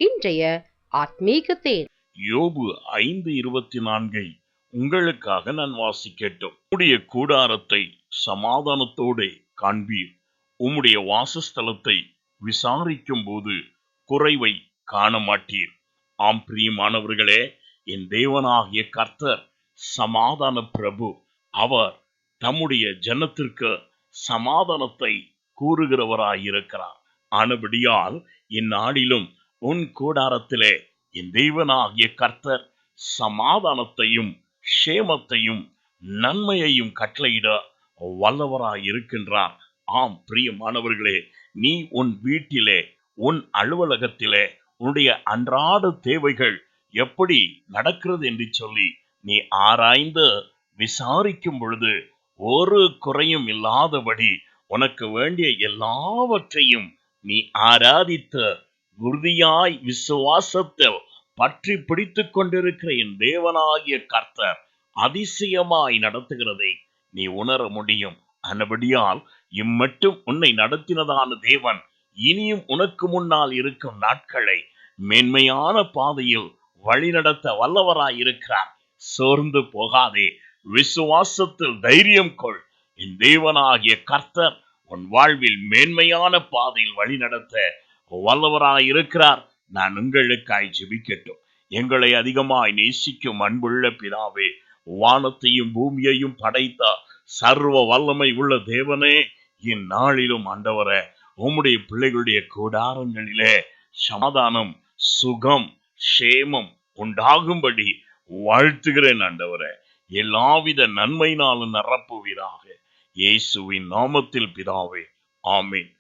இன்றைய ஆத்மீக தேன். யோபு 5:24 உங்களுக்காக நான் வாசிக்கட்டும். உம்முடைய கூடாரத்தை சமாதானத்தோடு காண்பீர், உம்முடைய வாசஸ்தலத்தை விசாரிக்கும் போது குறைவை காண மாட்டீர். ஆம் பிரியமானவர்களே, என் தேவனாகிய கர்த்தர் சமாதான பிரபு. அவர் தம்முடைய ஜனத்திற்கு சமாதானத்தை கூறுகிறவராயிருக்கிறார். ஆனபடியால் இந்நாளிலும் உன் கூடாரத்திலே என் தேவனாகிய கர்த்தர் சமாதானத்தையும் க்ஷேமத்தையும் நன்மையையும் கட்டளையிட வல்லவராயிருக்கின்றார். ஆம் பிரியமானவர்களே, நீ உன் வீட்டிலே, உன் அலுவலகத்திலே உன்னுடைய அன்றாட தேவைகள் எப்படி நடக்கிறது என்று சொல்லி நீ ஆராய்ந்து விசாரிக்கும் பொழுது ஒரு குறையும் இல்லாதபடி உனக்கு வேண்டிய எல்லாவற்றையும் நீ ஆராதித்து உறுதியாய் விசுவாசத்தை பற்றி பிடித்துக் கொண்டிருக்கிற என் தேவனாகிய கர்த்தர் அதிசயமாய் நடத்துகிறதை நீ உணர முடியும். ஆனபடியால் இம்மட்டும் உன்னை நடத்தினதான தேவன் இனியும் உனக்கு முன்னால் இருக்கும் நாட்களை மேன்மையான பாதையில் வழிநடத்த வல்லவராய் இருக்கிறார். சோர்ந்து போகாதே, விசுவாசத்தில் தைரியம் கொள். என் தேவனாகிய கர்த்தர் உன் வாழ்வில் மேன்மையான பாதையில் வழிநடத்த வல்லவராய் இருக்கிறார். நான் உங்களுக்காய் ஜெபிக்கட்டும். எங்களை அதிகமாய் நேசிக்கும் அன்புள்ள பிதாவே, வானத்தையும் பூமியையும் படைத்த சர்வ வல்லமை உள்ள தேவனே, இந்நாளிலும் ஆண்டவரே, உம்முடைய பிள்ளைகளுடைய கூடாரங்களிலே சமாதானம், சுகம், க்ஷேமம் உண்டாகும்படி வாழ்த்துகிறேன் ஆண்டவரே. எல்லாவித நன்மையினாலும் நிரப்புவீராக. இயேசுவின் நாமத்தில் பிதாவே, ஆமென்.